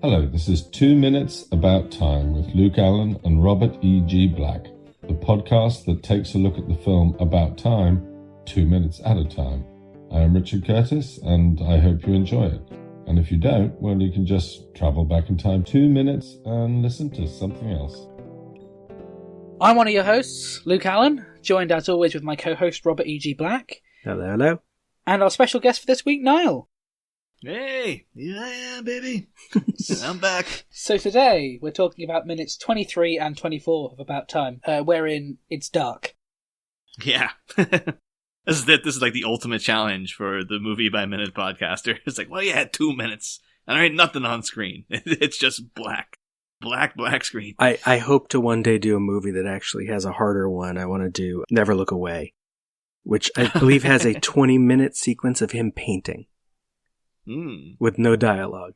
Hello, this is 2 Minutes About Time with Luke Allen and Robert E.G. Black, the podcast that takes a look at the film About Time 2 minutes at a time. I am Richard Curtis, and I hope you enjoy it. And if you don't, well, you can just travel back in time 2 minutes and listen to something else. I'm one of your hosts, Luke Allen, joined as always with my co-host Robert E.G. Black. Hello, hello. And our special guest for this week, Niall. Hey, yeah, baby. I'm back. So today we're talking about minutes 23 and 24 of About Time, wherein it's dark. Yeah. This is like the ultimate challenge for the movie by minute podcaster. It's like, well, you had 2 minutes and there ain't nothing on screen. It's just black screen. I hope to one day do a movie that actually has a harder one. I want to do Never Look Away, which I believe has a 20-minute sequence of him painting. With no dialogue.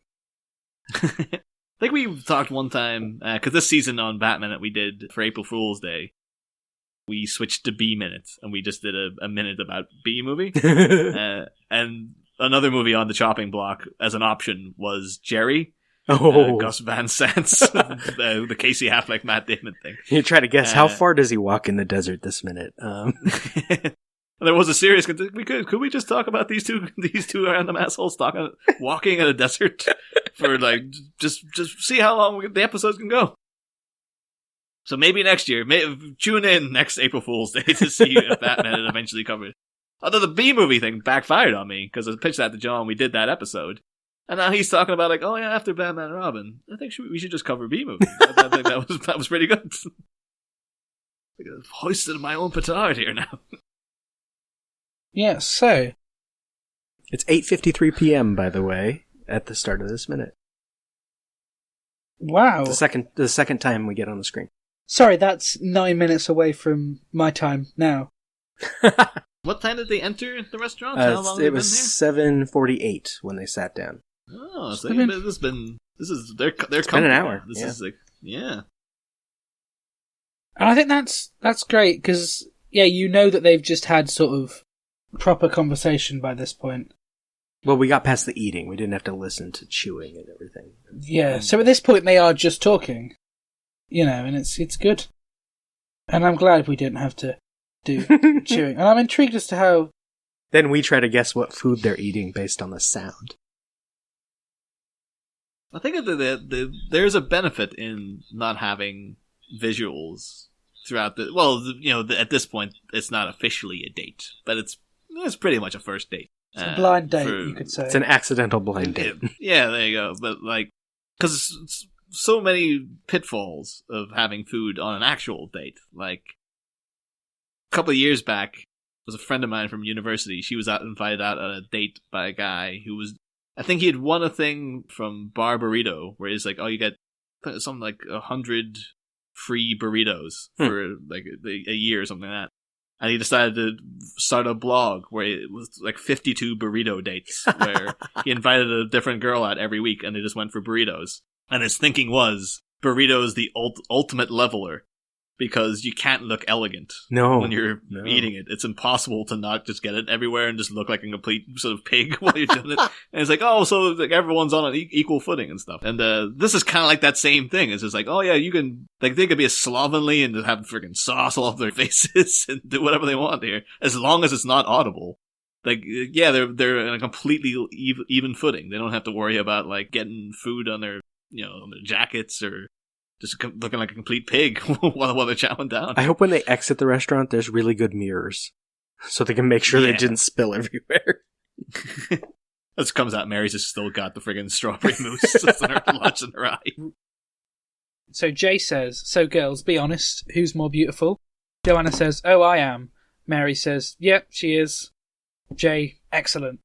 I think we talked one time, because this season on Batman that we did for April Fool's Day, we switched to B minutes, and we just did a minute about B movie. And another movie on the chopping block as an option was Jerry, Gus Van Sant's, the Casey Affleck, Matt Damon thing. You try to guess, how far does he walk in the desert this minute? There was a serious. Could we just talk about these two random assholes walking in a desert for like just see how long the episodes can go. So maybe next year, tune in next April Fool's Day to see if Batman is eventually covered. Although the B movie thing backfired on me because I pitched that to John, we did that episode, and now he's talking about like, oh yeah, after Batman and Robin, I think we should just cover B movie. I think that was pretty good. I've hoisted my own petard here now. Yeah, so it's 8:53 p.m. by the way at the start of this minute. Wow, the second time we get on the screen. Sorry, that's 9 minutes away from my time now. What time did they enter the restaurant? How long it was 7:48 when they sat down. Oh, so they're coming. Been an hour. This is like, yeah. And I think that's great because you know that they've just had sort of proper conversation by this point. Well, we got past the eating. We didn't have to listen to chewing and everything. Yeah, so at this point they are just talking, and it's good. And I'm glad we didn't have to do chewing. And I'm intrigued as to how... Then we try to guess what food they're eating based on the sound. I think there's a benefit in not having visuals throughout at this point it's not officially a date, but it's pretty much a first date. It's a blind date, you could say. It's an accidental blind date. Yeah, there you go. But like, because so many pitfalls of having food on an actual date. Like, a couple of years back, was a friend of mine from university. She was invited out on a date by a guy who was, I think he had won a thing from Bar Burrito, where he's like, oh, you get something like 100 free burritos for like a year or something like that. And he decided to start a blog where it was like 52 burrito dates, where he invited a different girl out every week and they just went for burritos. And his thinking was, burritos the ultimate leveler, because you can't look elegant when you're eating it. It's impossible to not just get it everywhere and just look like a complete sort of pig while you're doing it. And it's like, oh, so like everyone's on an equal footing and stuff. And this is kind of like that same thing. It's just like, oh yeah, you can, like, they could be as slovenly and just have freaking sauce all over their faces and do whatever they want here, as long as it's not audible. Like, yeah, they're in a completely even footing. They don't have to worry about like getting food on their, on their jackets or just looking like a complete pig while they're chowing down. I hope when they exit the restaurant, there's really good mirrors, so they can make sure they didn't spill everywhere. As it comes out, Mary's just still got the friggin' strawberry mousse in her lunch in her eye. So Jay says, so girls, be honest, who's more beautiful? Joanna says, oh, I am. Mary says, yep, she is. Jay, excellent.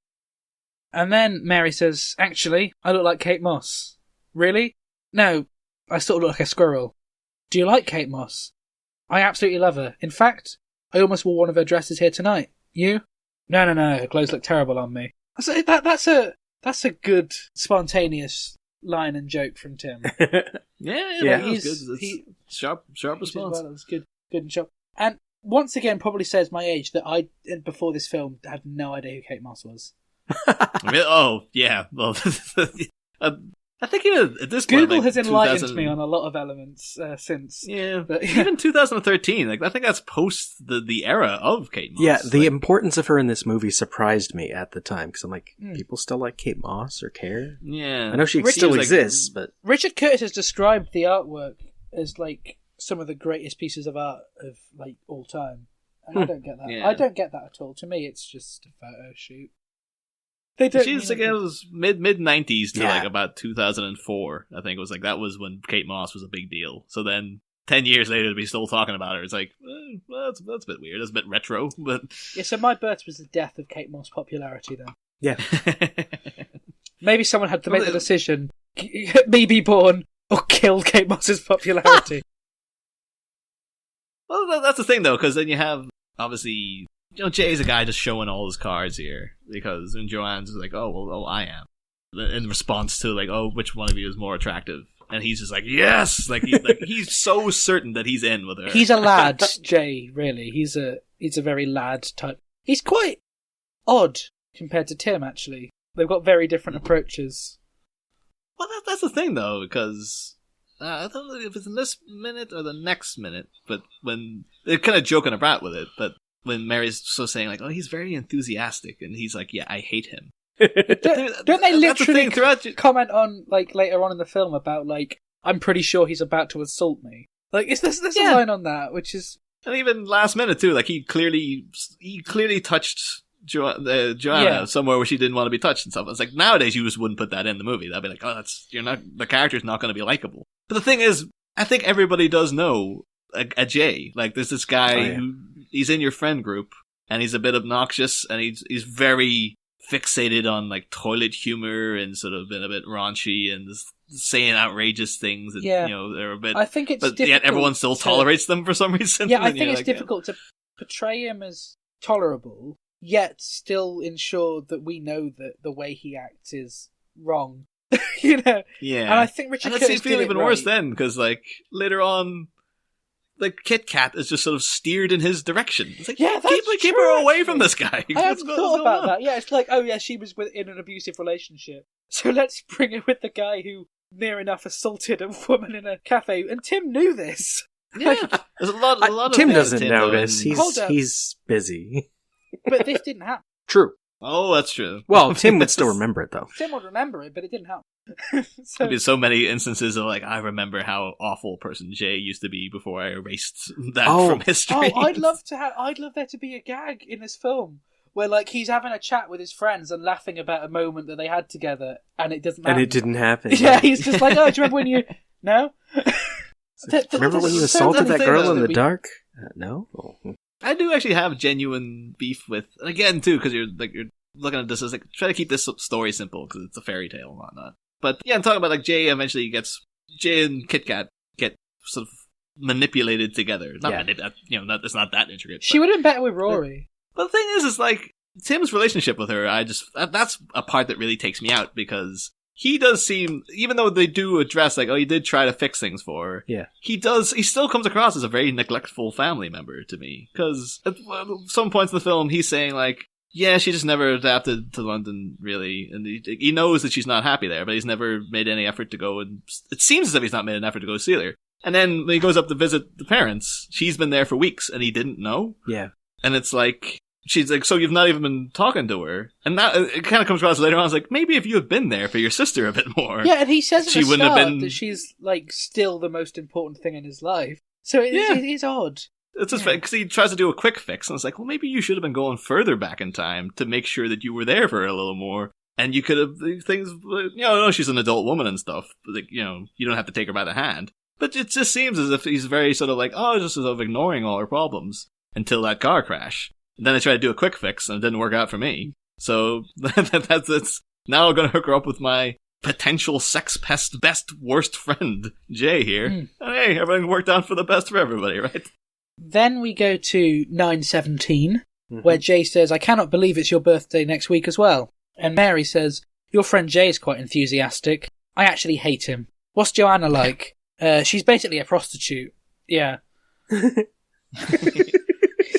And then Mary says, actually, I look like Kate Moss. Really? No, I sort of look like a squirrel. Do you like Kate Moss? I absolutely love her. In fact, I almost wore one of her dresses here tonight. You? No, her clothes look terrible on me. That's a good, spontaneous line and joke from Tim. yeah, that was good. Sharp response. Well, it was good and sharp. And once again, probably says my age that I, before this film, had no idea who Kate Moss was. Oh, yeah. Well, I think even at this point, Google has enlightened me on a lot of elements since. Yeah, but even 2013, I think that's post the era of Kate Moss. Yeah, the importance of her in this movie surprised me at the time, because I'm like, people still like Kate Moss or care? Yeah. I know she still exists, but... Richard Curtis has described the artwork as, like, some of the greatest pieces of art of, like, all time. And I don't get that. Yeah. I don't get that at all. To me, it's just a photo shoot. She's like, it was mid 90s to like about 2004. I think it was like that was when Kate Moss was a big deal. So then 10 years later to be still talking about her, it's like, well, that's a bit weird. That's a bit retro, but yeah. So my birth was the death of Kate Moss' popularity. Then yeah, maybe someone had to make the decision: me be born or kill Kate Moss's popularity. Well, that's the thing though, because then you have obviously. Jay's a guy just showing all his cards here because and Joanne's like, oh, I am. In response to like, oh, which one of you is more attractive? And he's just like, yes, like he's so certain that he's in with her. He's a lad, Jay. Really, he's a very lad type. He's quite odd compared to Tim. Actually, they've got very different approaches. Well, that's the thing though, because I don't know if it's in this minute or the next minute, but when they're kind of joking about with it, but. When Mary's so saying like, oh, he's very enthusiastic, and he's like, yeah, I hate him. Don't they literally comment on like later on in the film about like, I'm pretty sure he's about to assault me? Like, there's a line on that, which is, and even last minute too, like he clearly touched Joanna somewhere where she didn't want to be touched and stuff. It's like nowadays you just wouldn't put that in the movie. That'd be like, oh, the character's not going to be likable. But the thing is, I think everybody does know a Jay. Like, there's this guy who. He's in your friend group, and he's a bit obnoxious, and he's very fixated on like toilet humor and sort of been a bit raunchy and saying outrageous things. And, they're a bit. I think it's but difficult yet everyone still tolerates them for some reason. Yeah, I think it's difficult to portray him as tolerable, yet still ensure that we know that the way he acts is wrong. Yeah. And I think Richard Curtis feel even worse then, because like later on. Like Kit Kat is just sort of steered in his direction. It's like, keep her away from this guy. I haven't thought about that. Yeah, it's like, oh yeah, she was in an abusive relationship, so let's bring her with the guy who near enough assaulted a woman in a cafe. And Tim knew this. Yeah, there's a lot of Tim doesn't notice. He's busy. But this didn't happen. True. Oh, that's true. Well, Tim would still remember it, though. Tim would remember it, but it didn't happen. There'd be so many instances of, like, I remember how awful person Jay used to be before I erased that from history. Oh, I'd love there to be a gag in this film where, like, he's having a chat with his friends and laughing about a moment that they had together, and it doesn't happen. And it didn't happen. Yeah, he's just like, oh, do you remember when you... No? Remember when you assaulted that girl in the dark? No? Oh. I do actually have genuine beef with, and again too, because you're looking at this as like try to keep this story simple because it's a fairy tale and whatnot. But yeah, I'm talking about like Jay and Kit Kat get sort of manipulated together. It's not that intricate. She would have been better with Rory. But the thing is like Tim's relationship with her. That's a part that really takes me out because. He does seem, even though they do address, like, oh, you did try to fix things for her. Yeah. He still comes across as a very neglectful family member to me. Because at some points in the film, he's saying, like, yeah, she just never adapted to London, really. And he knows that she's not happy there, but he's never made any effort to go. And it seems as if he's not made an effort to go see her. And then when he goes up to visit the parents, she's been there for weeks, and he didn't know. Yeah. And it's like... She's like, so you've not even been talking to her? And that it kind of comes across later on. I was like, maybe if you had been there for your sister a bit more. Yeah, and he says at the start that she's, like, still the most important thing in his life. So it is odd. It's just because he tries to do a quick fix. And it's like, well, maybe you should have been going further back in time to make sure that you were there for her a little more. And you could have, things, no, she's an adult woman and stuff. But, like, you don't have to take her by the hand. But it just seems as if he's very sort of like, just sort of ignoring all her problems until that car crash. And then I tried to do a quick fix, and it didn't work out for me. So that's now I'm going to hook her up with my potential sex pest worst friend, Jay here. And hey, everything worked out for the best for everybody, right? Then we go to 9:17, where Jay says, I cannot believe it's your birthday next week as well. And Mary says, your friend Jay is quite enthusiastic. I actually hate him. What's Joanna like? She's basically a prostitute. Yeah.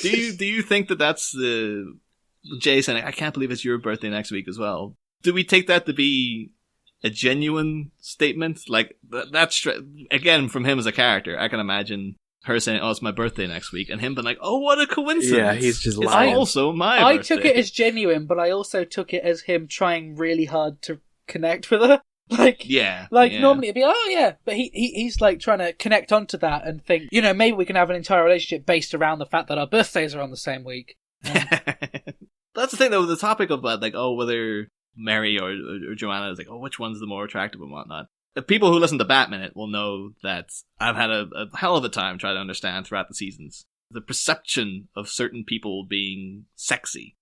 Do you think that that's the Jay saying, I can't believe it's your birthday next week as well? Do we take that to be a genuine statement? Like, that's, again, from him as a character, I can imagine her saying, oh, it's my birthday next week, and him being like, oh, what a coincidence. Yeah, he's just lying. It's also my birthday. I took it as genuine, but I also took it as him trying really hard to connect with her. Normally it'd be, oh yeah, but he's like trying to connect onto that and think, maybe we can have an entire relationship based around the fact that our birthdays are on the same week. That's the thing though, the topic of like, oh, whether Mary or Joanna is like, oh, which one's the more attractive and whatnot. The people who listen to Batminute will know that I've had a hell of a time trying to understand throughout the seasons the perception of certain people being sexy.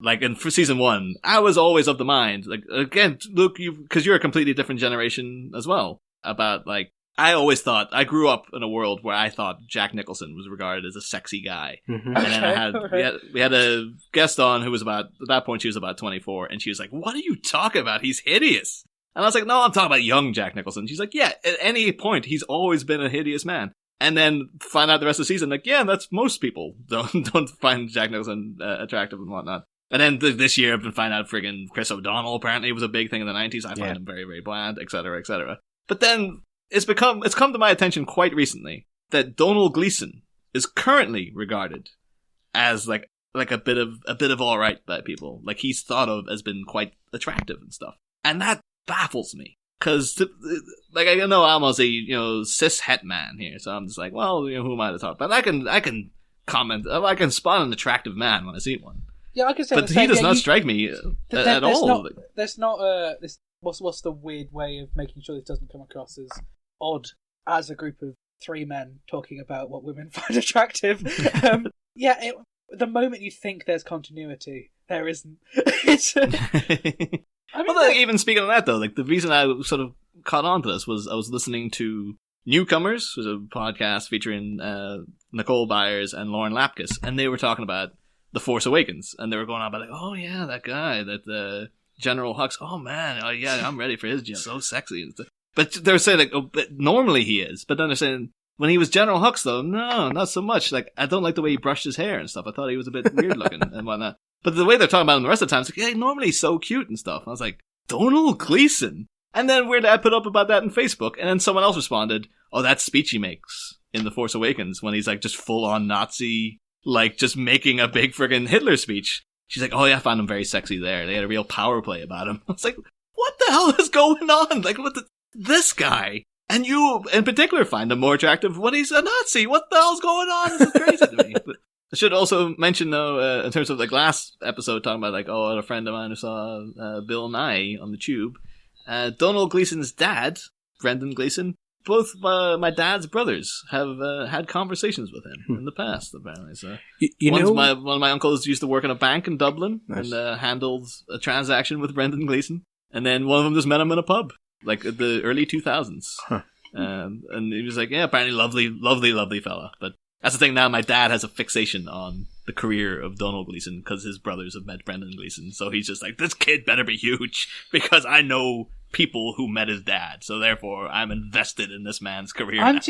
Like, for season 1, I was always of the mind, like, again, Luke, because you're a completely different generation as well, about, like, I always thought, I grew up in a world where I thought Jack Nicholson was regarded as a sexy guy. Mm-hmm. And then we had a guest on who was at that point she was about 24, and she was like, what are you talking about? He's hideous. And I was like, no, I'm talking about young Jack Nicholson. She's like, yeah, at any point, he's always been a hideous man. And then find out the rest of the season, like, yeah, that's most people don't find Jack Nicholson attractive and whatnot. And then this year I've been finding out friggin' Chris O'Donnell apparently was a big thing in the 90s. I find him very, very bland, etc., etc. But then it's come to my attention quite recently that Domhnall Gleeson is currently regarded as like a bit of all right by people. Like, he's thought of as being quite attractive and stuff. And that baffles me. Cause, like, I know I'm a, cis het man here, so I'm just like, well, who am I to talk? But I can comment, I can spot an attractive man when I see one. Yeah, I can say but he does not strike me at all. There's not this. What's the weird way of making sure this doesn't come across as odd as a group of 3 men talking about what women find attractive? The moment you think there's continuity, there isn't. Even speaking of that though, like, the reason I sort of caught on to this was I was listening to Newcomers, was a podcast featuring Nicole Byers and Lauren Lapkus, and they were talking about The Force Awakens, and they were going on about like, oh yeah, that guy, that General Hux, oh man, oh yeah, I'm ready for his job, so sexy and stuff. But they were saying like, oh, but normally he is, but then they're saying when he was General Hux though, no, not so much. Like, I don't like the way he brushed his hair and stuff. I thought he was a bit weird looking and whatnot. But the way they're talking about him the rest of the time, it's like, yeah, normally he's so cute and stuff. And I was like, Domhnall Gleeson. And then I put up about that on Facebook, and then someone else responded, oh, that speech he makes in The Force Awakens when he's like just full on Nazi, like just making a big friggin' Hitler speech. She's like, oh yeah, I found him very sexy there. They had a real power play about him. I was like, what the hell is going on? Like, this guy, and you in particular find him more attractive when he's a Nazi. What the hell's going on? This is crazy to me. But I should also mention though, in terms of like last episode talking about like, oh, a friend of mine who saw Bill Nye on the tube. Domhnall Gleeson's dad, Brendan Gleeson, both my dad's brothers have had conversations with him in the past, apparently. So one of my uncles used to work in a bank in Dublin. Nice. And handled a transaction with Brendan Gleeson, and then one of them just met him in a pub, like at the early 2000s. Huh. And he was like, yeah, apparently lovely fella. But that's the thing now, my dad has a fixation on the career of Domhnall Gleeson because his brothers have met Brendan Gleeson. So he's just like, this kid better be huge because I know people who met his dad. So therefore, I'm invested in this man's career.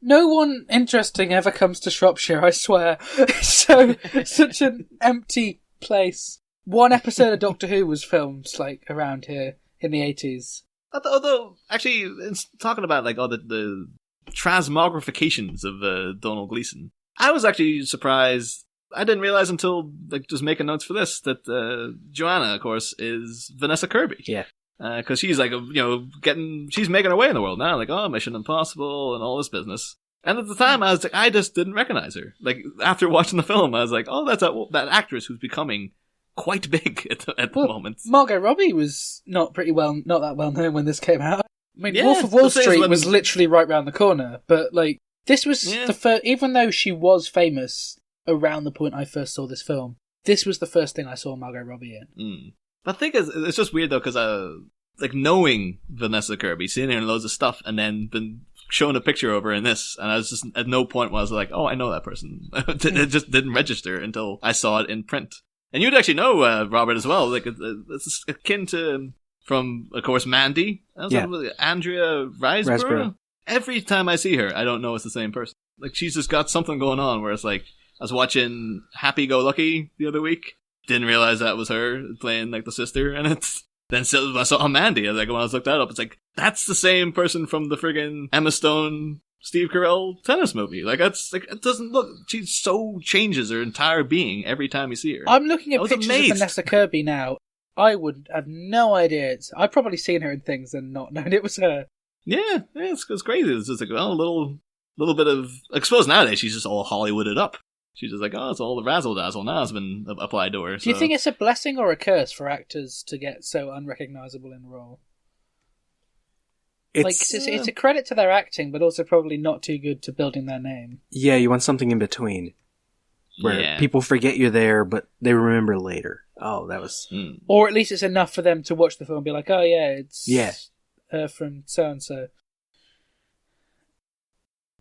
No one interesting ever comes to Shropshire, I swear. So, such an empty place. One episode of Doctor Who was filmed, like, around here in the 80s. Although, actually, it's talking about, like, all the transmogrifications of Domhnall Gleeson, I was actually surprised. I didn't realize until, like, just making notes for this, that Joanna, of course, is Vanessa Kirby. Yeah. Because she's, like, she's making her way in the world now, like, oh, Mission Impossible and all this business. And at the time, I was like, I just didn't recognize her. Like, after watching the film, I was like, oh, that's that actress who's becoming quite big at the moment. Margot Robbie was not that well known when this came out. I mean, yeah, Wolf of Wall Street was literally right round the corner, but like this was the first. Even though she was famous around the point I first saw this film, this was the first thing I saw Margot Robbie in. Mm. I think it's just weird though, because like knowing Vanessa Kirby, seeing her in loads of stuff, and then been shown a picture of her in this, and I was just at no point was like, oh, I know that person. It just didn't register until I saw it in print. And you'd actually know Robert as well. Like it's akin to from, of course, Mandy. Andrea Riseborough. Every time I see her, I don't know it's the same person. Like, she's just got something going on where it's like, I was watching Happy Go Lucky the other week. Didn't realize that was her playing, like, the sister, and then so I saw Mandy, and like, when I looked that up, it's like, that's the same person from the friggin' Emma Stone, Steve Carell tennis movie. Like, that's, like, it doesn't look, she so changes her entire being every time you see her. I'm looking at pictures of Vanessa Kirby now. I would have no idea. I've probably seen her in things and not known it was her. Yeah, it's crazy. It's just like, well, a little bit of, I suppose nowadays she's just all Hollywooded up. She's just like, oh, it's all the razzle-dazzle now has been applied to her. Do you think it's a blessing or a curse for actors to get so unrecognisable in a role? It's a credit to their acting, but also probably not too good to building their name. Yeah, you want something in between. Where people forget you're there, but they remember later. Oh, that was... Or at least it's enough for them to watch the film and be like, oh yeah, it's her from so-and-so.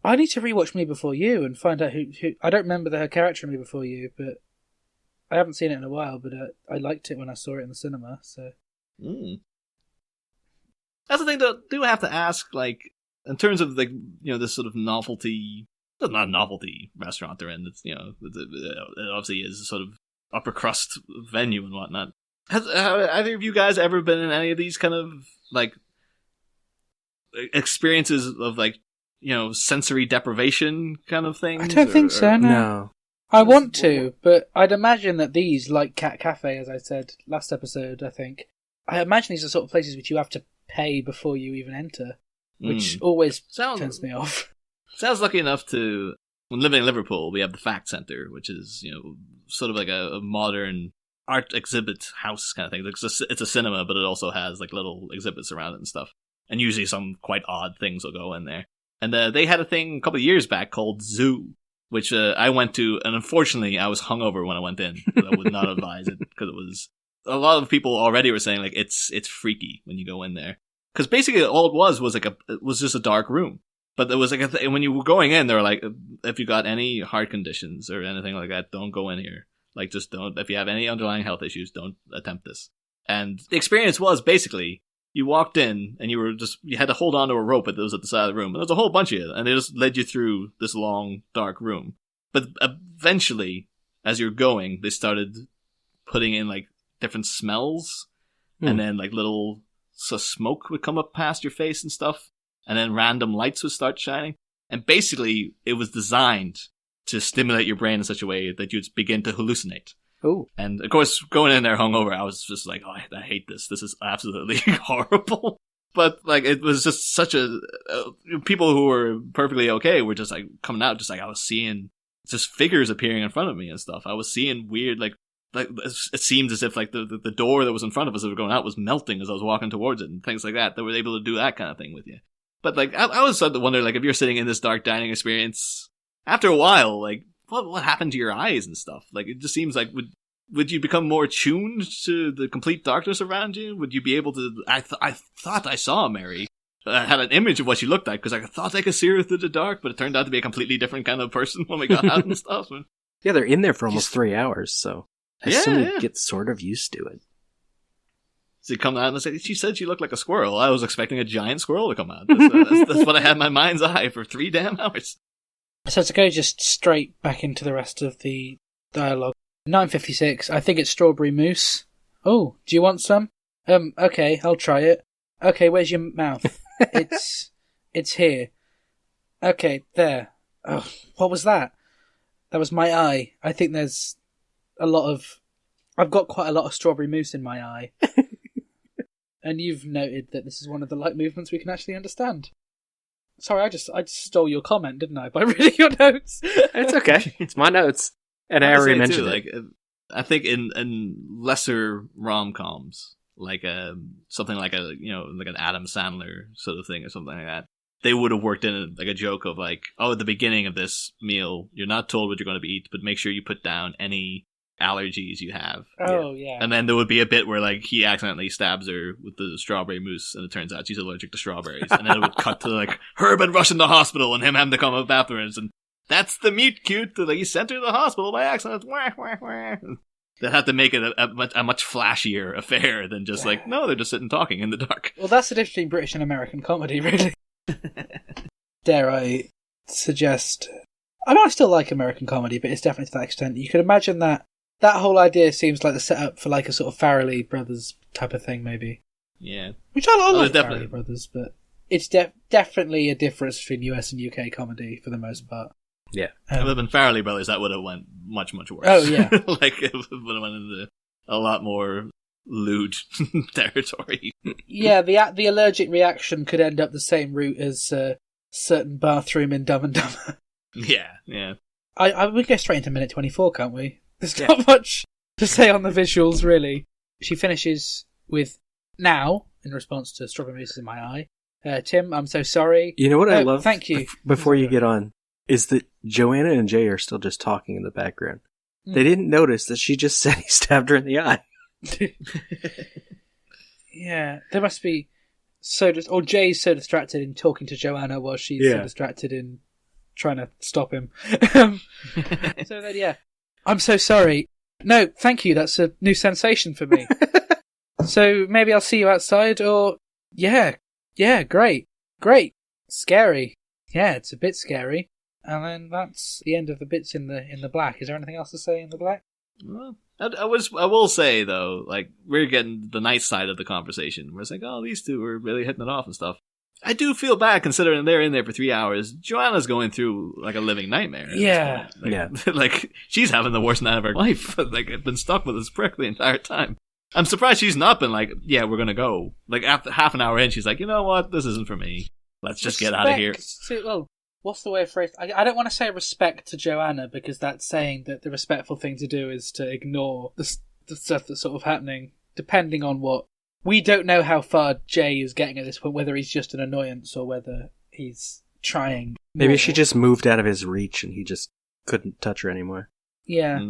I need to rewatch Me Before You and find out who... I don't remember her character in Me Before You, but I haven't seen it in a while, but I liked it when I saw it in the cinema, so... That's the thing that I do have to ask, like, in terms of, like, you know, this sort of novelty... It's not a novelty restaurant they're in. It's, you know, it obviously is a sort of upper crust venue and whatnot. Have either of you guys ever been in any of these kind of, like, experiences of, like, you know, sensory deprivation kind of things? I don't think so, no. I want to, but I'd imagine that these, like Cat Cafe, as I said last episode, I imagine these are sort of places which you have to pay before you even enter, which always turns me off. Sounds lucky enough to, when living in Liverpool, we have the Fact Centre, which is, you know, sort of like a modern art exhibit house kind of thing. It's a cinema, but it also has, like, little exhibits around it and stuff. And usually some quite odd things will go in there. And they had a thing a couple of years back called Zoo, which I went to, and unfortunately I was hungover when I went in. I would not advise it, because it was... A lot of people already were saying, like, it's freaky when you go in there. Because basically all it was just a dark room. But there was like when you were going in, they were like, if you got any heart conditions or anything like that, don't go in here. Like, just don't. If you have any underlying health issues, don't attempt this. And the experience was basically, you walked in and you had to hold on to a rope that was at the side of the room. And there was a whole bunch of you, and they just led you through this long, dark room. But eventually, as you're going, they started putting in like different smells, and then like little smoke would come up past your face and stuff. And then random lights would start shining. And basically, it was designed to stimulate your brain in such a way that you'd begin to hallucinate. Oh. And of course, going in there hungover, I was just like, oh, I hate this. This is absolutely horrible. But, like, it was just such people who were perfectly okay were just, like, coming out, just like, I was seeing just figures appearing in front of me and stuff. I was seeing weird, like it seemed as if, like, the door that was in front of us that were going out was melting as I was walking towards it and things like that. They were able to do that kind of thing with you. But, like, I was starting to wonder, like, if you're sitting in this dark dining experience, after a while, like, what happened to your eyes and stuff? Like, it just seems like, would you become more tuned to the complete darkness around you? Would you be able to... I thought I saw Mary. I had an image of what she looked like, because I thought I could see her through the dark, but it turned out to be a completely different kind of person when we got out and stuff. Yeah, they're in there for almost 3 hours, so I assume you get sort of used to it. So you come out and say, she said she looked like a squirrel. I was expecting a giant squirrel to come out. That's what I had in my mind's eye for 3 damn hours. So to go just straight back into the rest of the dialogue. 9:56, I think it's strawberry mousse. Oh, do you want some? Okay, I'll try it. Okay, where's your mouth? It's here. Okay, there. Oh, what was that? That was my eye. I think there's I've got quite a lot of strawberry mousse in my eye. And you've noted that this is one of the light movements we can actually understand. Sorry, I just stole your comment, didn't I? By reading your notes. It's okay. It's my notes. And I already mentioned it. Like, I think in lesser rom-coms, like something like like an Adam Sandler sort of thing or something like that, they would have worked in like a joke of like, oh, at the beginning of this meal, you're not told what you're going to eat, but make sure you put down any allergies you have. Oh, yeah. And then there would be a bit where like he accidentally stabs her with the strawberry mousse, and it turns out she's allergic to strawberries. And then it would cut to like her been rushed into hospital and him having to come up afterwards, and that's the meet cute that he sent her to the hospital by accident. They have to make it a much flashier affair than just like, no, they're just sitting talking in the dark. Well, that's the difference between British and American comedy, really. Dare I suggest I mean, I still like American comedy, but it's definitely to that extent. You could imagine that whole idea seems like the setup for like a sort of Farrelly Brothers type of thing, maybe. Yeah. Which I like definitely Farrelly Brothers, but it's definitely a difference between US and UK comedy for the most part. Yeah. If it had been Farrelly Brothers, that would have went much, much worse. Oh, yeah. Like, it would have went into a lot more lewd territory. Yeah, the allergic reaction could end up the same route as a certain bathroom in Dumb and Dumber. Yeah. We go straight into minute 24, can't we? There's not much to say on the visuals, really. She finishes with "now" in response to "Strawberry Mousse in my eye." Tim, I'm so sorry. You know what I love? Thank you. Before you get on, is that Joanna and Jay are still just talking in the background. They didn't notice that she just said he stabbed her in the eye. Yeah, they must be or Jay's so distracted in talking to Joanna while she's so distracted in trying to stop him. So then, yeah, I'm so sorry. No, thank you. That's a new sensation for me. So maybe I'll see you outside, or yeah, great, scary. Yeah, it's a bit scary. And then that's the end of the bits in the black. Is there anything else to say in the black? Well, I will say though, like, we're getting the nice side of the conversation. We're like, oh, these two are really hitting it off and stuff. I do feel bad considering they're in there for 3 hours. Joanna's going through like a living nightmare. Yeah, Like she's having the worst night of her life. Like, I've been stuck with this prick the entire time. I'm surprised she's not been like, yeah, we're gonna go. Like, after half an hour in, she's like, you know what, this isn't for me. Let's just get out of here. Well, what's the way of phrase? I don't want to say respect to Joanna, because that's saying that the respectful thing to do is to ignore the stuff that's sort of happening, depending on what. We don't know how far Jay is getting at this point, whether he's just an annoyance or whether he's trying. Maybe she just moved out of his reach and he just couldn't touch her anymore. Yeah.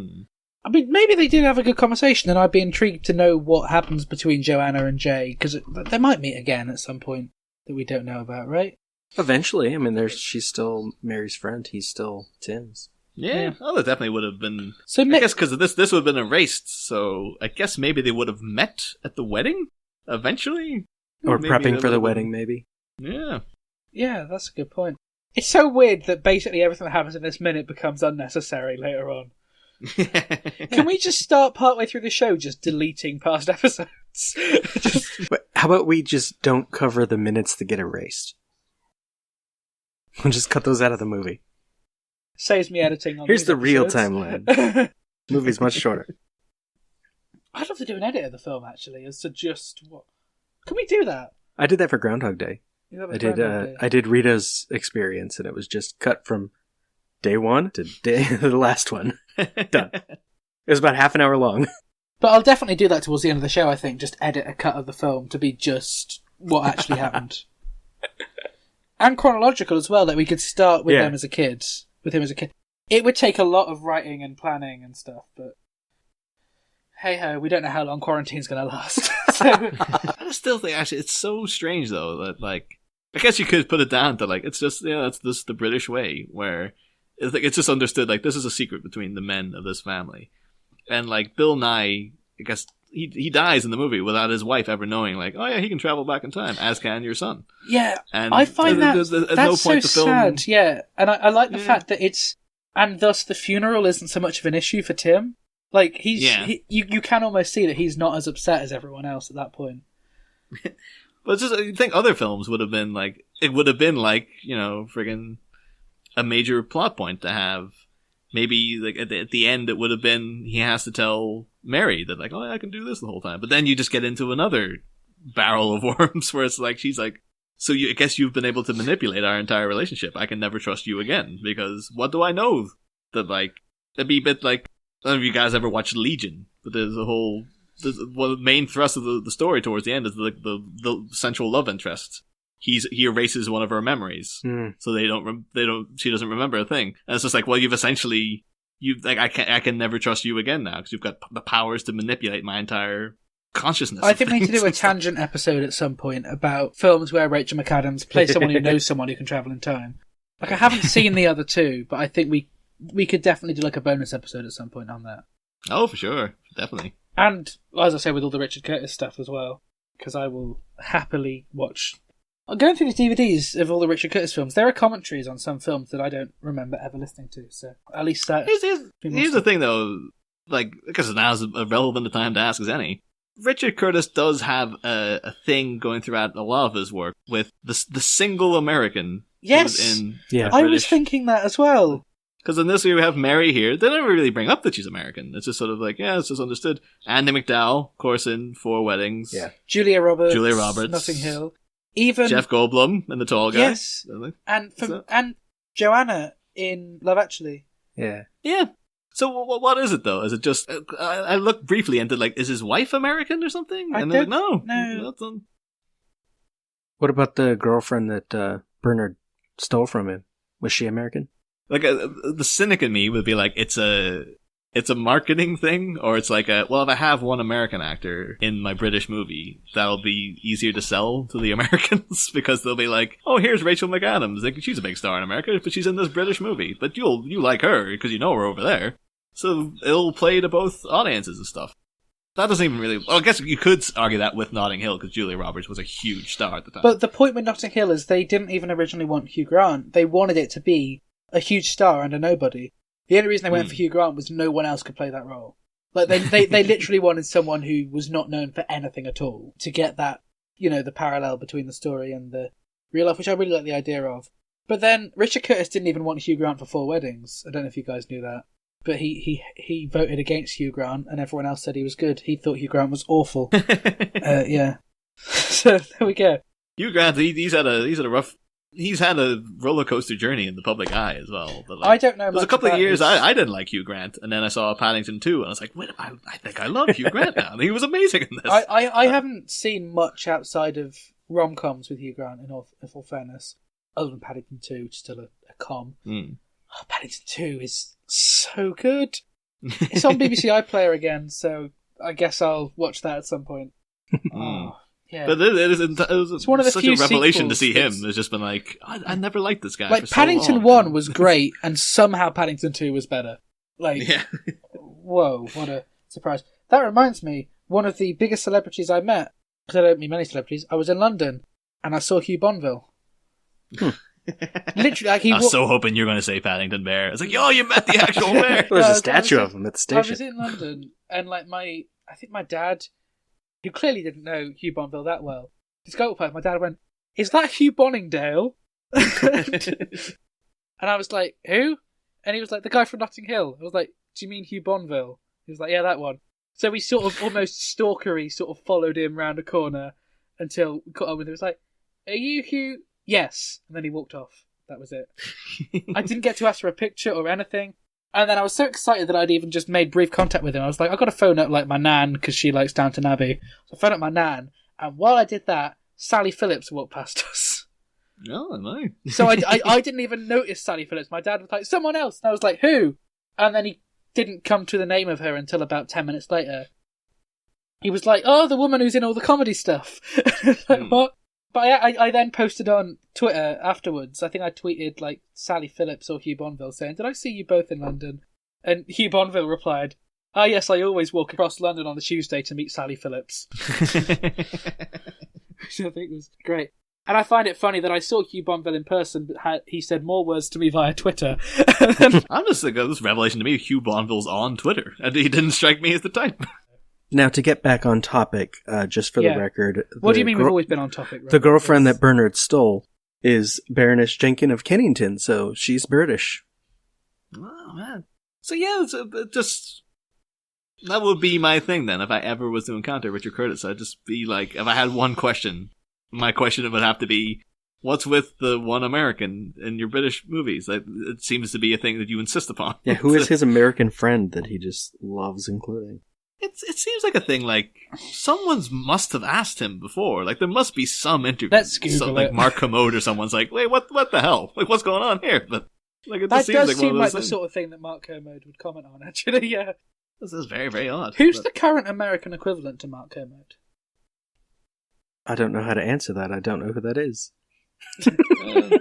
I mean, maybe they did have a good conversation, and I'd be intrigued to know what happens between Joanna and Jay, because they might meet again at some point that we don't know about, right? Eventually. I mean, she's still Mary's friend. He's still Tim's. Yeah. Oh, that definitely would have been. So I guess because of this would have been erased. So I guess maybe they would have met at the wedding eventually, or maybe prepping for the wedding. Maybe. Yeah. Yeah, that's a good point. It's so weird that basically everything that happens in this minute becomes unnecessary later on. Can we just start partway through the show just deleting past episodes? How about we just don't cover the minutes that get erased? We'll just cut those out of the movie. Saves me editing on Here's these the real episodes. timeline. Movie's much shorter. I'd love to do an edit of the film, actually, as to just what. Can we do that? I did that for Groundhog Day. I did. I did Rita's experience, and it was just cut from day one to the last one. Done. It was about half an hour long. But I'll definitely do that towards the end of the show, I think. Just edit a cut of the film to be just what actually happened. And chronological as well, that we could start with them as a kid. With him as a kid. It would take a lot of writing and planning and stuff, but hey ho, we don't know how long quarantine's going to last. So I still think, actually, it's so strange though that, like, I guess you could put it down to, like, it's just, it's just the British way, where it's like, it's just understood, like, this is a secret between the men of this family. And, like, Bill Nye, I guess, he dies in the movie without his wife ever knowing, like, oh yeah, he can travel back in time, as can your son. Yeah, and I find there's that's no so point to film. sad, yeah. And I like the fact that it's, and thus the funeral isn't so much of an issue for Tim. Like, you can almost see that he's not as upset as everyone else at that point. But it's just, I think other films would have been like, it would have been like, you know, friggin' a major plot point to have. Maybe, like, at the end it would have been, he has to tell Mary that, like, oh, I can do this the whole time. But then you just get into another barrel of worms where it's like, she's like, so I guess you've been able to manipulate our entire relationship. I can never trust you again, because what do I know? That, like, it'd be a bit like, I don't know if you guys ever watched Legion, but there's a whole, the main thrust of the story towards the end is the central love interest. He erases one of her memories, so she doesn't remember a thing. And it's just like, well, you've essentially, I can never trust you again now, because you've got the powers to manipulate my entire consciousness. I think we need to do a tangent episode at some point about films where Rachel McAdams plays someone who knows someone who can travel in time. Like, I haven't seen the other two, but I think we could definitely do like a bonus episode at some point on that. Oh, for sure. Definitely. And, as I say, with all the Richard Curtis stuff as well, because I will happily watch. Going through the DVDs of all the Richard Curtis films, there are commentaries on some films that I don't remember ever listening to, so at least that... Here's the thing, though, like, because now's as relevant a time to ask as any. Richard Curtis does have a thing going throughout a lot of his work with the single American. Yes! In I was thinking that as well. Because in this we have Mary here. They never really bring up that she's American. It's just sort of like, yeah, it's just understood. Andy McDowell, of course, in Four Weddings. Yeah. Julia Roberts. Notting Hill. Even Jeff Goldblum and the tall guy. Yes. And Joanna in Love Actually. Yeah. Yeah. So what is it, though? Is it just... I looked briefly into, like, is his wife American or something? And they're like, no. What about the girlfriend that Bernard stole from him? Was she American? Like, the cynic in me would be like, it's a marketing thing, or it's like if I have one American actor in my British movie, that'll be easier to sell to the Americans, because they'll be like, oh, here's Rachel McAdams. Like, she's a big star in America, but she's in this British movie. But you like her, because you know her over there. So it'll play to both audiences and stuff. That doesn't even really... Well, I guess you could argue that with Notting Hill, because Julia Roberts was a huge star at the time. But the point with Notting Hill is they didn't even originally want Hugh Grant. They wanted it to be a huge star and a nobody. The only reason they went for Hugh Grant was no one else could play that role. Like, they literally wanted someone who was not known for anything at all to get that, the parallel between the story and the real life, which I really like the idea of. But then Richard Curtis didn't even want Hugh Grant for Four Weddings. I don't know if you guys knew that. But he voted against Hugh Grant, and everyone else said he was good. He thought Hugh Grant was awful. Yeah. So there we go. Hugh Grant, he's had a roller coaster journey in the public eye as well. But I don't know. There was a couple of years I didn't like Hugh Grant, and then I saw Paddington 2, and I was like, wait, I think I love Hugh Grant now. He was amazing in this. I haven't seen much outside of rom-coms with Hugh Grant, in all fairness, other than Paddington 2, which is still a com. Oh, Paddington 2 is so good. It's on BBC iPlayer again, so I guess I'll watch that at some point. Oh, yeah. But it's one of the such few a revelation to see him. It's just been like, I never liked this guy. Like, for Paddington so long. 1 was great, and somehow Paddington 2 was better. Like, yeah. Whoa, what a surprise. That reminds me, one of the biggest celebrities I met, because I don't meet many celebrities, I was in London, and I saw Hugh Bonneville. Literally, like I was so hoping you were going to say Paddington Bear. I was like, yo, you met the actual bear. There's a statue of him at the station. I was in London, and like I think my dad, who clearly didn't know Hugh Bonneville that well, just go up my dad went, "Is that Hugh Bonningdale?" And I was like, "Who?" And he was like, "The guy from Notting Hill." I was like, "Do you mean Hugh Bonneville?" He was like, "Yeah, that one." So we sort of almost stalkery sort of followed him round a corner until we caught up with him. It was like, "Are you Hugh?" Yes. And then he walked off. That was it. I didn't get to ask for a picture or anything. And then I was so excited that I'd even just made brief contact with him. I was like, I've got to phone up like my nan because she likes Downton Abbey. So I phoned up my nan. And while I did that, Sally Phillips walked past us. Oh, no. So I didn't even notice Sally Phillips. My dad was like, someone else. And I was like, who? And then he didn't come to the name of her until about 10 minutes later. He was like, oh, the woman who's in all the comedy stuff. Like, what? But I then posted on Twitter afterwards. I think I tweeted like Sally Phillips or Hugh Bonneville saying, did I see you both in London? And Hugh Bonneville replied, ah, yes, I always walk across London on the Tuesday to meet Sally Phillips. Which I think was great. And I find it funny that I saw Hugh Bonneville in person, but he said more words to me via Twitter. I'm just thinking, this revelation to me, Hugh Bonneville's on Twitter, and he didn't strike me as the type. Now, to get back on topic, just for the record... What do you mean we've always been on topic? Right? The girlfriend that Bernard stole is Baroness Jenkin of Kennington, so she's British. Oh, man. So yeah, just... That would be my thing then, if I ever was to encounter Richard Curtis. I'd just be like, if I had one question, my question would have to be, what's with the one American in your British movies? It seems to be a thing that you insist upon. Yeah, who is his American friend that he just loves including? It seems like a thing, like, someone's must have asked him before. Like, there must be some interview. Let's Google it. Like, Mark Commode or someone's like, wait, what the hell? Like, what's going on here? But, like, it just seems does like seem one of like those the sort of thing that Mark Commode would comment on, actually, yeah. This is very, very odd. Who's the current American equivalent to Mark Commode? I don't know how to answer that. I don't know who that is.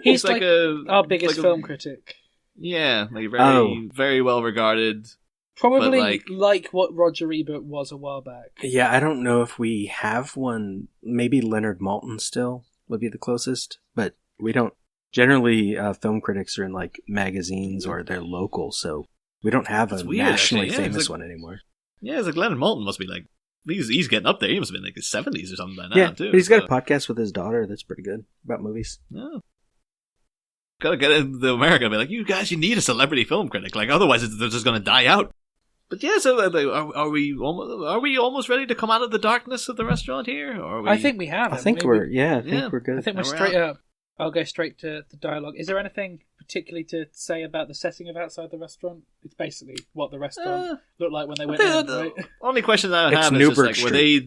He's like our biggest film critic. Yeah, like very well regarded. Probably like what Roger Ebert was a while back. Yeah, I don't know if we have one. Maybe Leonard Maltin still. would be the closest, but we don't. Generally, film critics are in like magazines or they're local, so we don't have a nationally famous one anymore. Yeah, it's like Leonard Maltin must be like, he's getting up there. He must have been like his 70s or something by now, too. But he's got a podcast with his daughter that's pretty good about movies. Yeah. Gotta get into America and be like, you guys, you need a celebrity film critic. Like, otherwise they're just gonna die out. But yeah, so are we almost ready to come out of the darkness of the restaurant here? Or are we... I think we have. I think we're good. I think we're straight up. I'll go straight to the dialogue. Is there anything particularly to say about the setting of outside the restaurant? It's basically what the restaurant looked like when they went in, right? Only question I have is just like,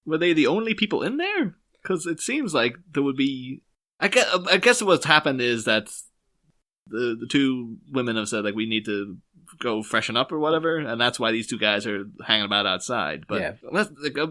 were they the only people in there? Because it seems like there would be... I guess what's happened is that the two women have said, like, we need to go freshen up or whatever, and that's why these two guys are hanging about outside. But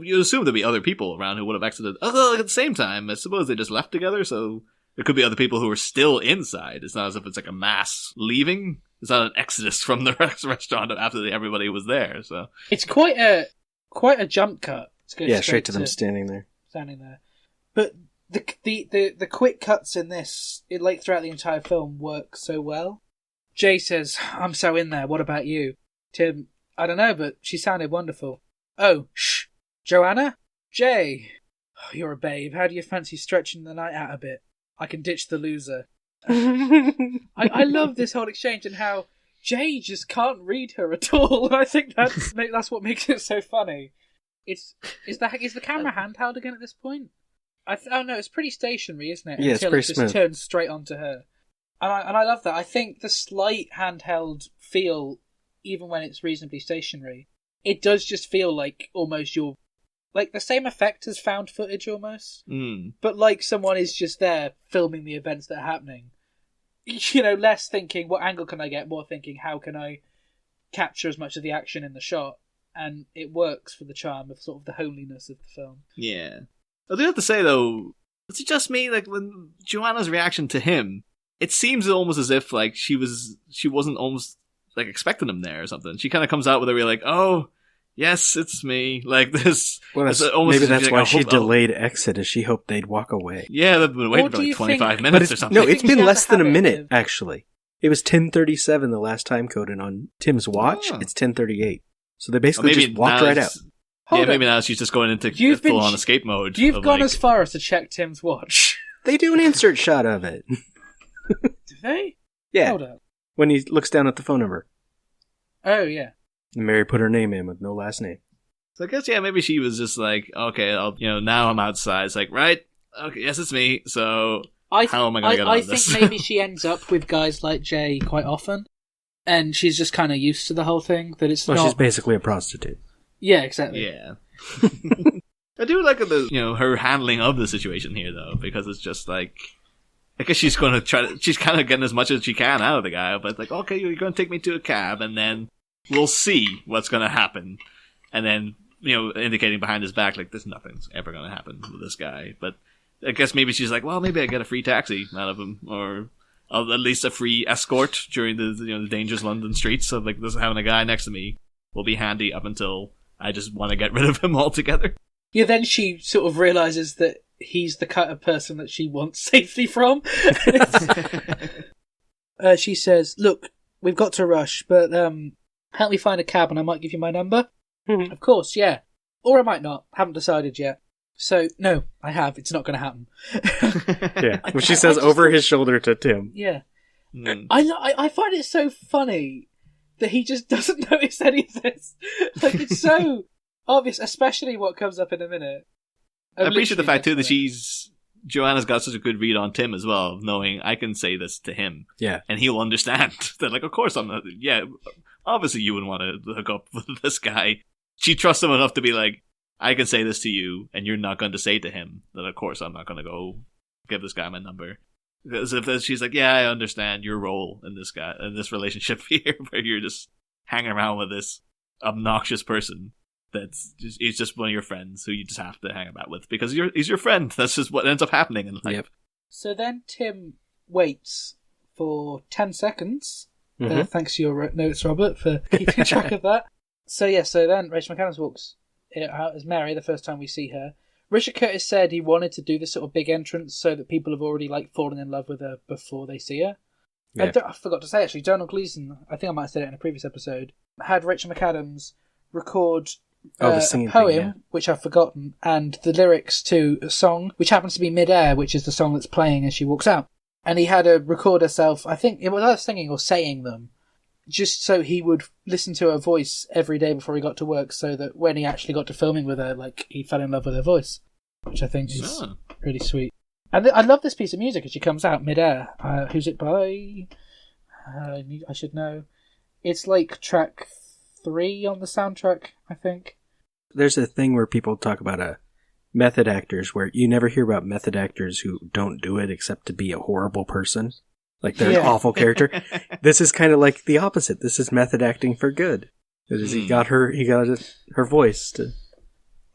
you assume there'd be other people around who would have exited. Although, at the same time, I suppose they just left together, so there could be other people who are still inside. It's not as if it's like a mass leaving. It's not an exodus from the restaurant after everybody was there. So it's quite a jump cut. Straight to them standing there. But the quick cuts in this, like throughout the entire film, work so well. Jay says, "I'm so in there. What about you?" Tim, "I don't know, but she sounded wonderful." "Oh, shh. Joanna? Jay. Oh, you're a babe. How do you fancy stretching the night out a bit? I can ditch the loser." I love this whole exchange and how Jay just can't read her at all. And I think that's what makes it so funny. Is the camera handheld again at this point? Oh no, it's pretty stationary, isn't it? Yeah, Until it's pretty just turns straight onto her. And I love that. I think the slight handheld feel, even when it's reasonably stationary, it does just feel like almost you're... Like the same effect as found footage almost. But like someone is just there filming the events that are happening. You know, less thinking, what angle can I get? More thinking, how can I capture as much of the action in the shot? And it works for the charm of sort of the homeliness of the film. Yeah. I do have to say, though, is it just me? Like, when Joanna's reaction to him, it seems almost as if, like, she wasn't almost, like, expecting him there or something. She kind of comes out with a real, like, oh, yes, it's me. Like, this... Well, maybe that's why she delayed exit, as she hoped they'd walk away. Yeah, they've been waiting for, like, 25 minutes or something. No, it's been less than a minute, actually. It was 10:37 the last time code, and on Tim's watch, it's 10:38. So they basically just walked right out. Maybe now she's just going into full-on escape mode. You've gone as far as to check Tim's watch. They do an insert shot of it. Do they? Yeah. Hold up. When he looks down at the phone number. Oh, yeah. And Mary put her name in with no last name. So I guess, maybe she was just like, okay, now I'm outside. It's like, right? Okay, yes, it's me. So how am I going to get out of this? I think maybe she ends up with guys like Jay quite often. And she's just kind of used to the whole thing. That it's not... she's basically a prostitute. Yeah, exactly. Yeah. I do like her handling of the situation here, though, because it's just like, I guess she's going to she's kind of getting as much as she can out of the guy, but it's like, okay, you're going to take me to a cab, and then we'll see what's going to happen. And then, indicating behind his back, like, there's nothing's ever going to happen with this guy. But I guess maybe she's like, well, maybe I get a free taxi out of him, or at least a free escort during the dangerous London streets. So, like, this having a guy next to me will be handy up until I just want to get rid of him altogether. Yeah, then she sort of realises that he's the kind of person that she wants safety from. She says, "Look, we've got to rush, but help me find a cab and I might give you my number." Mm-hmm. "Of course, yeah. Or I might not. Haven't decided yet." "So, no, I have. It's not going to happen." Yeah, well, she says over his shoulder to Tim. Yeah. I find it so funny that he just doesn't notice any of this. Like, it's so obvious, especially what comes up in a minute. I appreciate the fact, too, that Joanna's got such a good read on Tim as well, knowing I can say this to him. Yeah. And he'll understand that, like, of course I'm not, obviously you wouldn't want to hook up with this guy. She trusts him enough to be like, I can say this to you, and you're not going to say to him that, of course, I'm not going to go give this guy my number. Because if she's like, yeah, I understand your role in this relationship here, where you're just hanging around with this obnoxious person he's just one of your friends who you just have to hang about with because he's your friend. That's just what ends up happening in life. Yep. So then Tim waits for 10 seconds. Mm-hmm. Thanks to your notes, Robert, for keeping track of that. So then Rachel McAdams walks out as Mary the first time we see her. Richard Curtis said he wanted to do this sort of big entrance so that people have already like fallen in love with her before they see her. Yeah. I forgot to say, actually, Donald Gleason, I think I might have said it in a previous episode, had Rachel McAdams record a poem, which I've forgotten, and the lyrics to a song, which happens to be Mid-Air, which is the song that's playing as she walks out. And he had her record herself, I think it was either singing or saying them, just so he would listen to her voice every day before he got to work, so that when he actually got to filming with her, like, he fell in love with her voice, which I think is really sweet. And I love this piece of music as she comes out Mid-Air. Who's it by? I should know. It's like track 3 on the soundtrack, I think. There's a thing where people talk about method actors, where you never hear about method actors who don't do it except to be a horrible person. Like they're an awful character. This is kind of like the opposite. This is method acting for good. He got her voice to...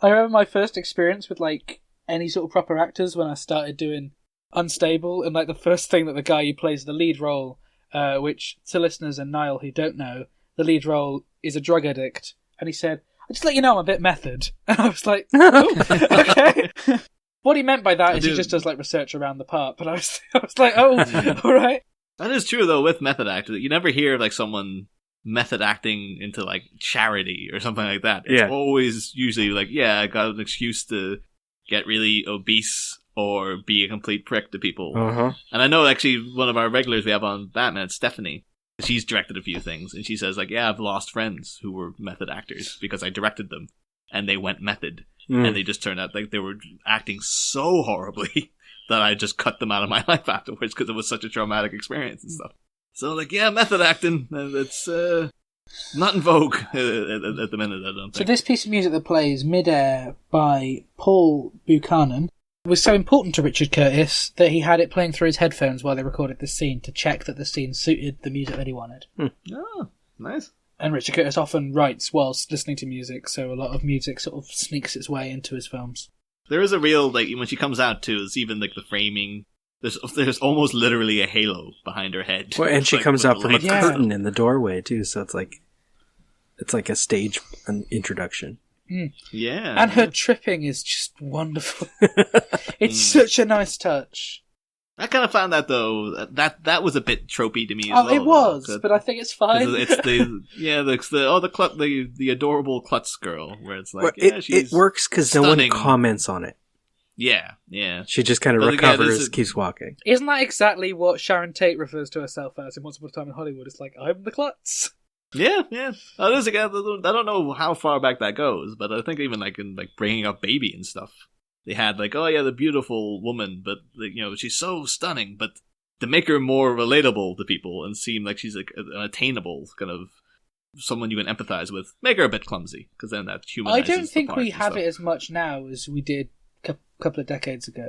I remember my first experience with like any sort of proper actors when I started doing Unstable, and like the first thing that the guy who plays the lead role, which to listeners and Niall who don't know, the lead role is a drug addict, and he said, "I just let you know I'm a bit method," and I was like, "Oh, okay." What he meant by that is he just does like research around the part, but I was like, "Oh, all right." That is true though with method actors. You never hear like someone method acting into like charity or something like that. It's always usually like, yeah, I got an excuse to get really obese or be a complete prick to people. And I know actually one of our regulars we have on Batman, Stephanie, she's directed a few things, and she says like, yeah, I've lost friends who were method actors because I directed them and they went method and they just turned out like they were acting so horribly that I just cut them out of my life afterwards because it was such a traumatic experience and stuff. So like, yeah, method acting, it's not in vogue at the minute, I don't think. So this piece of music that plays, Mid-Air by Paul Buchanan, was so important to Richard Curtis that he had it playing through his headphones while they recorded this scene to check that the scene suited the music that he wanted. Oh, nice. And Richard Curtis often writes whilst listening to music, so a lot of music sort of sneaks its way into his films. There is a real, like, when she comes out too, it's even like the framing. There's almost literally a halo behind her head. Well, and she like, comes out from a Yeah. curtain in the doorway too, so it's like a stage introduction. Yeah. And her tripping is just wonderful. It's such a nice touch. I kind of found that though that was a bit tropey to me as well. It was, but I think it's fine. It's the adorable klutz girl where it's like, well, it works because no one comments on it. Yeah. She just kind of recovers, keeps walking. Isn't that exactly what Sharon Tate refers to herself as in Once Upon a Time in Hollywood? It's like, I'm the klutz. Yeah. That is, again, I don't know how far back that goes, but I think even like in like Bringing Up Baby and stuff, they had like, oh yeah, the beautiful woman, but she's so stunning, but to make her more relatable to people and seem like she's like an attainable kind of someone you can empathize with, make her a bit clumsy, because then that humanizes I don't think the part we and have stuff. it as much now as we did a couple of decades ago.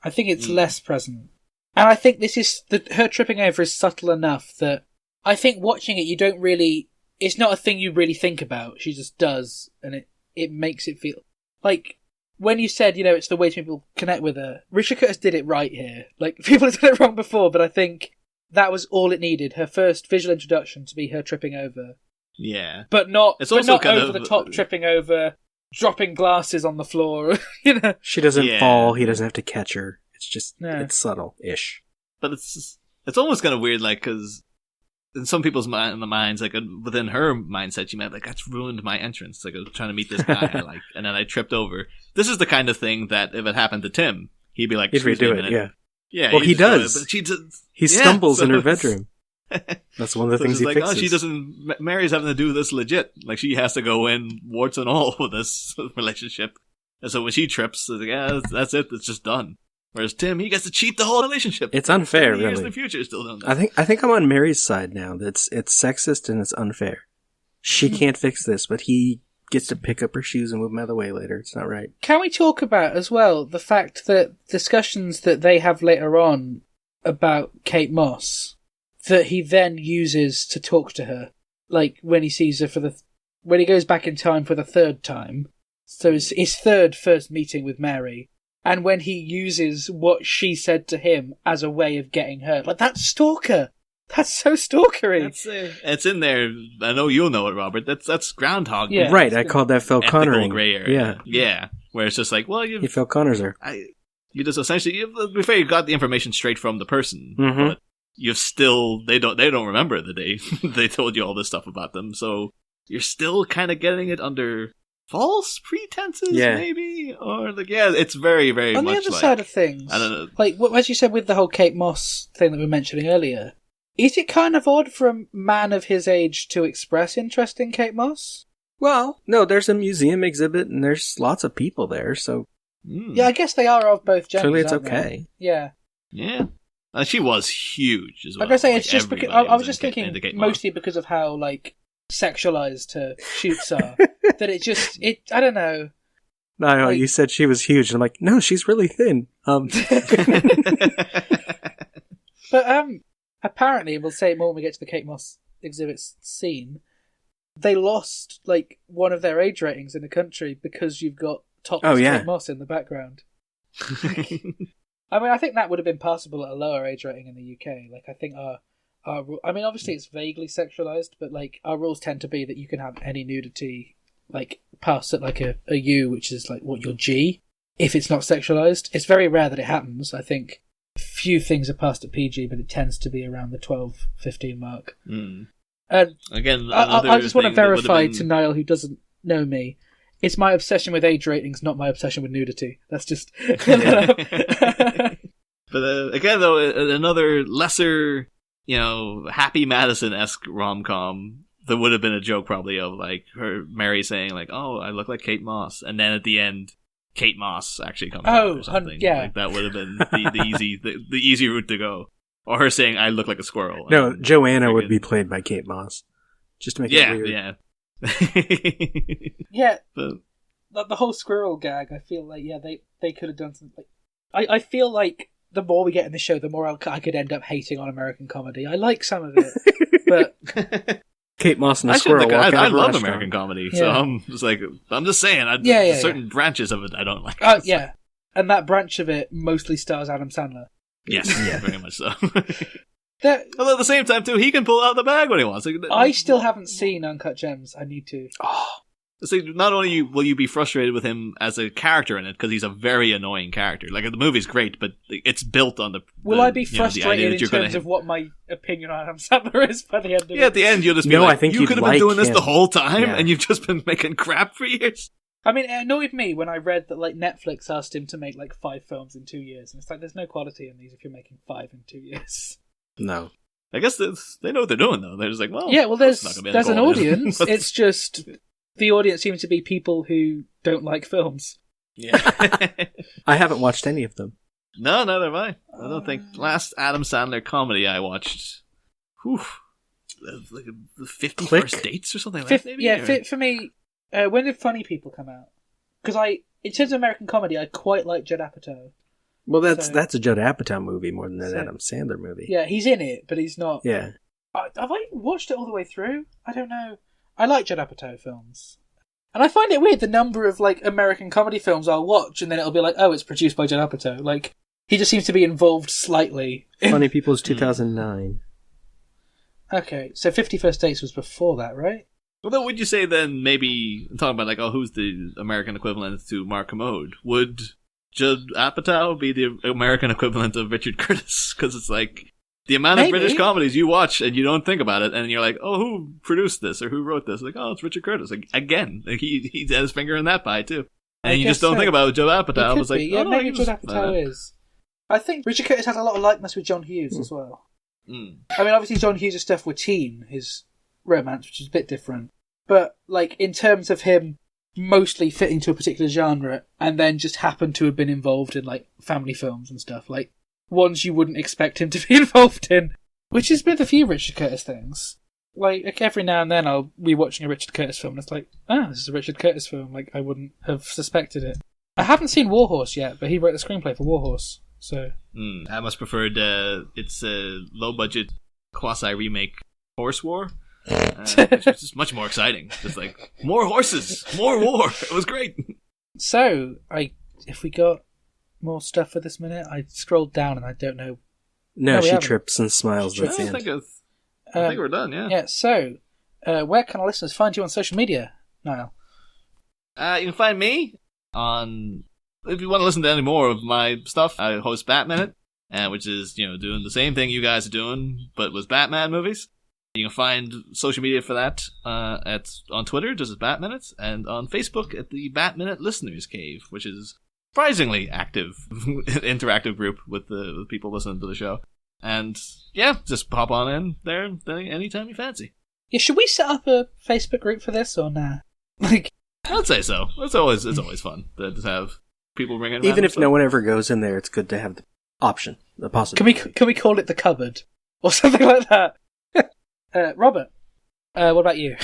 I think it's less present. And I think this is her tripping over is subtle enough that I think watching it, you don't really, it's not a thing you really think about. She just does, and it makes it feel like when you said, it's the way people connect with her, Richard Curtis did it right here. Like, people have done it wrong before, but I think that was all it needed. Her first visual introduction to be her tripping over. Yeah. But not kind over the top tripping over, dropping glasses on the floor, She doesn't fall, he doesn't have to catch her. It's just, it's subtle-ish. But it's almost kind of weird, like, because in some people's minds, like, within her mindset, she meant, like, that's ruined my entrance. Like, I was trying to meet this guy I like, and then I tripped over. This is the kind of thing that, if it happened to Tim, he'd be like, he'd redo it, yeah. Yeah. Well, he does. He stumbles in her it's- bedroom. That's one of the things he like, fixes. oh, she doesn't. Mary's having to do this legit. Like, she has to go in warts and all with this relationship. And so when she trips, it's like, yeah, that's it. It's just done. Whereas Tim, he gets to cheat the whole relationship. It's unfair, 30 years really. in the future, still doing that. I think I'm on Mary's side now. It's sexist and it's unfair. She can't fix this, but he gets to pick up her shoes and move them out of the way later. It's not right. Can we talk about, as well, the fact that discussions that they have later on about Kate Moss, that he then uses to talk to her, like when he sees her when he goes back in time for the third time, so his first meeting with Mary, and when he uses what she said to him as a way of getting her, like, that's stalker. That's so stalkery. It's in there. I know you'll know it, Robert. That's Groundhog. Yeah. Right, I called that Phil Connor. Gray area. Yeah. Where it's just like, well, you Phil Connors her. You just essentially, to be fair, you got the information straight from the person, but you've still they don't remember the day they told you all this stuff about them, so you're still kind of getting it under false pretenses, maybe, or like, it's very, very on much the other like, side of things. I don't know, like as you said with the whole Kate Moss thing that we were mentioning earlier. Is it kind of odd for a man of his age to express interest in Kate Moss? Well, no, there's a museum exhibit and there's lots of people there, so... Yeah, I guess they are of both genders. Clearly it's aren't okay. They? Yeah. Yeah. She was huge as well. I'm going to say, like, it's just because... I was just thinking, mostly because of how, like, sexualized her shoots are, that I don't know. No, you said she was huge. I'm like, no, she's really thin. But, apparently, we'll say more when we get to the Kate Moss exhibits scene, they lost, like, one of their age ratings in the country because you've got topless Kate Moss in the background. I mean, I think that would have been possible at a lower age rating in the UK. Like, I think our I mean, obviously it's vaguely sexualized, but, like, our rules tend to be that you can have any nudity, like, past at, like, a U, which is, like, what, your G, if it's not sexualized. It's very rare that it happens, I think. Few things are passed at PG, but it tends to be around the 12-15 mark. And again, I just want to verify to Niall, who doesn't know me, it's my obsession with age ratings, not my obsession with nudity. That's just... But again, though, another lesser, Happy Madison-esque rom-com, there would have been a joke probably of, like, Mary saying, like, oh, I look like Kate Moss, and then at the end... Kate Moss actually comes out or something. Yeah. Like, that would have been the easy route to go. Or her saying, I look like a squirrel. No, Joanna would be played by Kate Moss. Just to make it weird. Yeah. The whole squirrel gag, I feel like, they could have done something. I feel like the more we get in the show, the more I could end up hating on American comedy. I like some of it, but... Kate Moss and a squirrel walk out I of a love restaurant. American comedy, so I'm just saying, certain branches of it I don't like. Yeah, and that branch of it mostly stars Adam Sandler. Yes, very much so. Although at the same time, too, he can pull out the bag when he wants. I still haven't seen Uncut Gems. I need to. See, not only will you be frustrated with him as a character in it, because he's a very annoying character. Like, the movie's great, but it's built on the... Will I be frustrated in terms of what my opinion on Adam Sandler is by the end of it? Yeah, at the end you'll just be I think you could have been doing this the whole time, Yeah. and you've just been making crap for years. I mean, it annoyed me when I read that, like, Netflix asked him to make, like, 5 films in 2 years, and it's like, there's no quality in these if you're making 5 in 2 years. No. I guess they know what they're doing, though. They're just like, well... Yeah, well, there's an audience. But... It's just... The audience seems to be people who don't like films. Yeah. I haven't watched any of them. No, neither have I. I don't think... Last Adam Sandler comedy I watched... like 50 First Dates or something like that, maybe? Yeah, for me... when did Funny People come out? Because in terms of American comedy, I quite like Judd Apatow. Well, that's a Judd Apatow movie more than an Adam Sandler movie. Yeah, he's in it, but he's not... Yeah. Have I watched it all the way through? I don't know. I like Judd Apatow films. And I find it weird the number of, like, American comedy films I'll watch, and then it'll be like, oh, it's produced by Judd Apatow. Like, he just seems to be involved slightly. Funny People is 2009. Okay, so 50 First Dates was before that, right? Although, would you say then, maybe, talking about, like, who's the American equivalent to Mark Commode? Would Judd Apatow be the American equivalent of Richard Curtis? Because it's like... The amount of British comedies you watch and you don't think about it, and you're like, oh, who produced this or who wrote this? Like, oh, it's Richard Curtis. Like, again, like, he had his finger in that pie, too. And you just don't think about Judd Apatow. It's like, yeah, maybe Judd Apatow is. I think Richard Curtis has a lot of likeness with John Hughes as well. I mean, obviously John Hughes' stuff were teen, his romance, which is a bit different. But, like, in terms of him mostly fitting to a particular genre, and then just happened to have been involved in, like, family films and stuff, like, ones you wouldn't expect him to be involved in. Which is with a few Richard Curtis things. Like, every now and then I'll be watching a Richard Curtis film, and it's like, this is a Richard Curtis film. Like, I wouldn't have suspected it. I haven't seen Warhorse yet, but he wrote the screenplay for Warhorse, so... I must prefer it's a low-budget quasi-remake Horse War, which is just much more exciting. Just like, more horses, more war. It was great. So, if we got more stuff for this minute, I scrolled down and I don't know No, we she haven't. trips and smiles at the I end. think we're done, yeah. Yeah, so, where can our listeners find you on social media, Niall? You can find me on... If you want to listen to any more of my stuff, I host Batminute, which is, doing the same thing you guys are doing, but with Batman movies. You can find social media for that on Twitter, just as Batminute, and on Facebook at the Batminute Listeners Cave, which is surprisingly active, interactive group with the people listening to the show. And yeah, just pop on in there anytime you fancy. Yeah, should we set up a Facebook group for this or nah? Like, I'd say so. It's always fun to just have people ring in. Even if no one ever goes in there, it's good to have the option, the possibility. Can we call it the cupboard or something like that? Robert, what about you?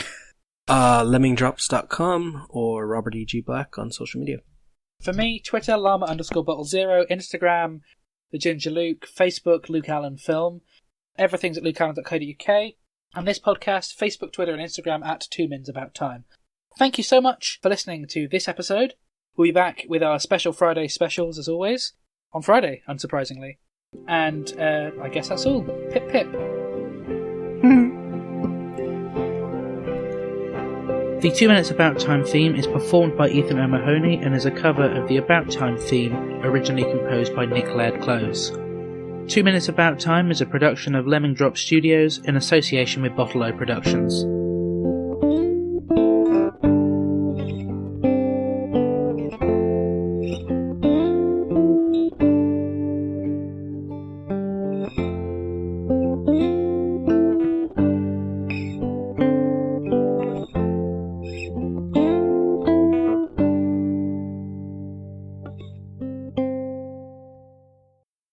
Lemmingdrops.com or Robert E.G. Black on social media. For me, Twitter, llama_bottle0, Instagram, The Ginger Luke, Facebook, Luke Allen Film. Everything's at lukeallen.co.uk. And this podcast, Facebook, Twitter, and Instagram at 2 Mins About Time. Thank you so much for listening to this episode. We'll be back with our special Friday specials, as always, on Friday, unsurprisingly. And I guess that's all. Pip pip. The 2 Minutes About Time theme is performed by Ethan O'Mahony and is a cover of the About Time theme originally composed by Nick Laird-Close. 2 Minutes About Time is a production of Lemming Drop Studios in association with Bottle O Productions.